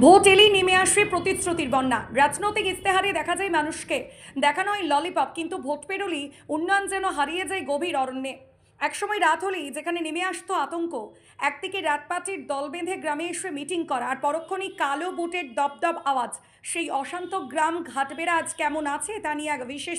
Vote এলেই নেমে আসবে প্রতিশ্রুতির বন্যা। রাজনৈতিক ইস্তেহারে দেখা যায় মানুষকে দেখানো হয় ললিপপ, কিন্তু ভোট পেরোলেই উন্নয়ন যেন হারিয়ে যায় গভীর অরণ্যে। একসময় রাত হলেই যেখানে নেমে আসতো আতঙ্ক, একদিকে রাত পার্টির দল বেঁধে গ্রামে এসে মিটিং করা, আর পরক্ষণেই কালো বুটের দপদপ আওয়াজ। সেই অশান্ত গ্রাম ঘাটবেড়া আজ কেমন আছে তা নিয়ে এক বিশেষ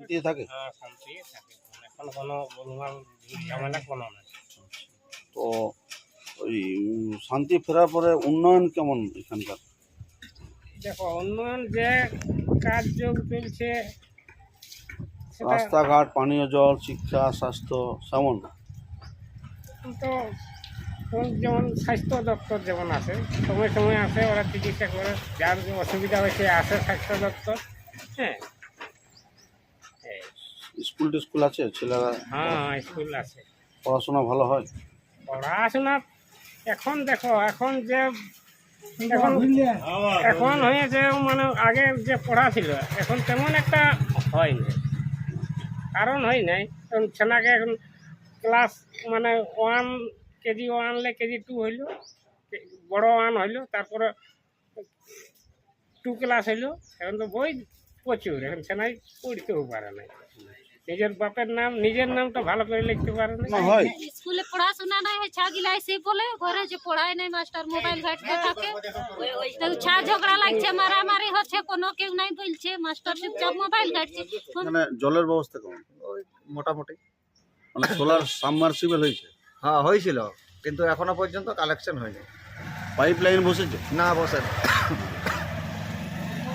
শান্তি থাকে। হ্যাঁ, শান্তি থাকে। এখন কোনো গোলমাল ঝামেলা কোনো নাই। তো ওই শান্তি ফেরার পরে উন্নয়ন কেমন এখানকার? দেখো, উন্নয়ন যে কার্যযোগ চলছে সেটা রাস্তাঘাট, পানীয় জল, শিক্ষা, স্বাস্থ্য কেমন? তো যেমন স্বাস্থ্য দপ্তর যেমন আছে, সময় সময় আসে, ওরা চিকিৎসা করে, যার যে অসুবিধা হয়েছে আসে স্বাস্থ্য দপ্তর। হ্যাঁ, স্কুল টিস্কুল আছে? ছেলেরা হ্যাঁ, স্কুল আছে। পড়াশোনা ভালো হয়? পড়াশোনা এখন দেখো, এখন যে এখন এখন হয়েছে মানে আগে যে পড়া ছিল এখন তেমন একটা হয়নি। কারণ হয় নাই, কারণ ছেলেকে এখন ক্লাস মানে কেজি 1 আনলে কেজি 2 হইলো, বড় 1 হইলো, তারপরে 2 ক্লাস হইলো। এখন তো বই প্রচুর, এখন ছেলাই পড়তেও পারে না। নিজের বাপের নাম, নিজের নামটা ভালো করে লিখতে পারে না। না হয়। স্কুলে পড়াশোনা নাই হয়, ছা গিলাই সে বলে ঘরে যে পড়ায় নাই, মাস্টার মোবাইল ঘাটতে থাকে, তো ছা ঝগড়া লাগছে, মারামারি হচ্ছে, কোনো কেউ নাই বলছে, মাস্টার চুপচাপ মোবাইল ঘাটছে। মানে জলের ব্যবস্থা কেমন? ওই মোটামুটি। মানে সোলার সাবমার্সিবল হয়েছে? হ্যাঁ, হয়েছিল, কিন্তু এখনো পর্যন্ত কালেকশন হয়নি। পাইপ লাইন বসেছে? না, বসে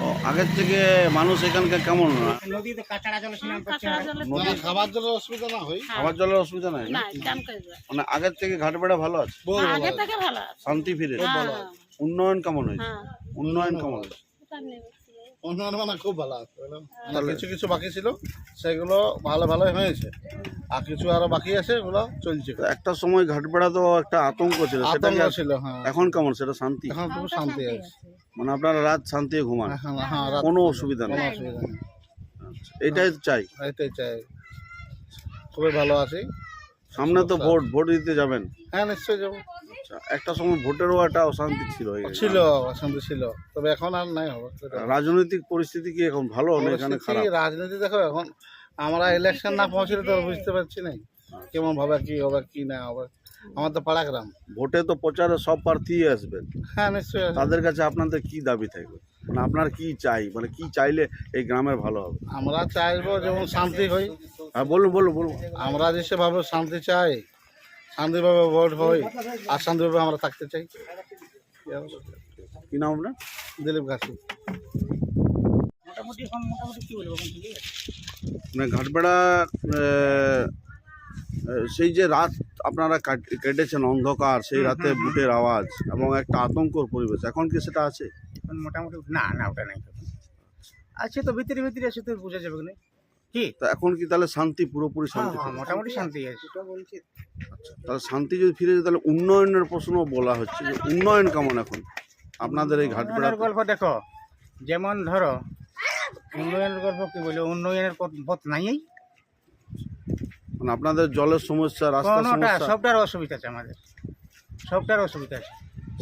ও, আগের থেকে মানুষ এখানকার কেমন? নদীতে কাঁচড়া জল স্নান করছে। কাঁচড়া জলে নদী খাবার জলের অসুবিধা না হয়? খাবার জলের অসুবিধা নাই না? না, দাম করে দেয়। মানে আগের থেকে ঘাটবেড়া ভালো আছে? আগে থেকে ভালো আছে। শান্তি ফিরে? হ্যাঁ, উন্নয়ন কেমন হয়েছে? হ্যাঁ। উন্নয়ন কেমন হয়েছে? ওটা নেই বেশি। উন্নয়ন মানে খুব ভালো আছে, তাহলে কিছু কিছু বাকি ছিল, সেগুলো ভালো ভালোই হয়েছে, আর কিছু আরো বাকি আছে, এগুলো চলছে। তো একটা সময় ঘাটবেড়া তো একটা আতঙ্ক ছিল, সেটা কি আতঙ্ক আর- ছিল, হ্যাঁ। এখন কেমন সেটা শান্তি? এখন খুব শান্তি আছে। মানে আপনারা রাত শান্তি ঘুমান, হ্যাঁ, হ্যাঁ, রাত কোনো অসুবিধা কোনো নেই? অসুবিধা নেই। আচ্ছা, এটাই তো চাই। এটাই চাই, খুবই ভালো আছি। সামনে তো ভোট, ভোট দিতে যাবেন। হ্যাঁ, নিশ্চয়ই যাবো। আচ্ছা, একটা সময় ভোটেরও একটা অশান্তি ছিল এই গ্রামে। ছিল, অশান্তি ছিল, তবে এখন আর নাই হবে। রাজনৈতিক পরিস্থিতি কি এখন ভালো না এখানে খারাপ? রাজনীতি দেখো, এখন আমরা ইলেকশন না পৌঁছলে তো বুঝতে পারছি না কেমন ভাবে কি হবে কি না হবে। আমার তো পাড়া গ্রাম। ভোটে তো প্রচারে সব প্রার্থী আসবেন, হ্যাঁ, নিশ্চয়ই আছে। তাদের কাছে আপনাদের কি দাবি থাকবে? মানে আপনার কি চাই, মানে কি চাইলে এই গ্রামের ভালো হবে? আমরা চাইবো যেমন শান্তি হই, হ্যাঁ, বলুন বলুন বলুন। আমরা যেভাবে শান্তি চাই, শান্তিভাবে ভোট হই, আর শান্তিভাবে আমরা থাকতে চাই। কি নাম আপনার? দিলীপ ঘাসি। মোটামুটি কি বলবো, মানে ঘাটবেড়া সেই যে রাত আপনারা কেটেছেন অন্ধকার, সেই রাতে বুটের আওয়াজ এবং একটা আতঙ্কর পরিবেশ, এখন কি সেটা আছে? এখন মোটামুটি না, না ওটা নাই। আছে তো ভিতরে ভিতরে আছে, তো বোঝা যাবে না কি। তো এখন কি তাহলে শান্তি, পুরোপুরি শান্তি? মোটামুটি শান্তি আছে। আচ্ছা, তাহলে শান্তি যদি ফিরে যায়, তাহলে উন্নয়নের প্রশ্ন বলা হচ্ছে যে উন্নয়ন কেমন এখন আপনাদের এই ঘাটবেড়া? উন্নয়নের গল্প দেখো, যেমন ধরো উন্নয়নের গল্প কি বলি, উন্নয়নের পথ নাই, মানে আপনাদের জলের সমস্যা, রাস্তার কোনোটা সমস্যা, সবটার অসুবিধা আছে আমাদের, সবটার অসুবিধা আছে।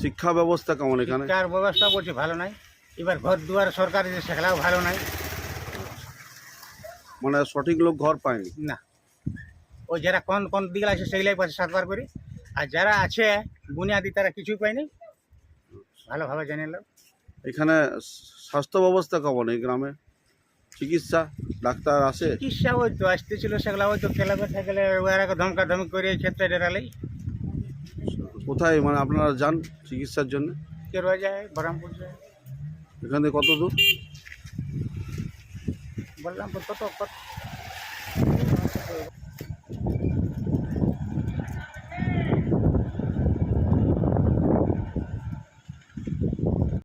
শিক্ষা ব্যবস্থা কেমন এখানে? শিক্ষার ব্যবস্থা বলছি ভালো নাই, এবার ঘর দুয়ার সরকারি যে সেগুলাও ভালো নাই। মানে সঠিক লোক ঘর পায়নি? না, ওই যারা কোন কোন দিকে আছে সেগুলাই পাচ্ছে 7বার করে, আর যারা আছে বুনিয়াদি তারা কিছুই পায়নি, ভালোভাবে জেনে এলো। এখানে স্বাস্থ্য ব্যবস্থা কেমন এই গ্রামে? চিকিৎসা, ডাক্তার আসে? চিকিৎসা ওই তো আসতেছিল, সেগুলা ওই তো খেলা ব্যথা গেলে ওরা ধমকা ধমকি করে এই ক্ষেত্রে ডেরালেই কোথায় মানে আপনারা যান চিকিৎসার জন্য? কেরোয়া যায়, বহরমপুর যায়। এখান থেকে কত দূর? বললাম কত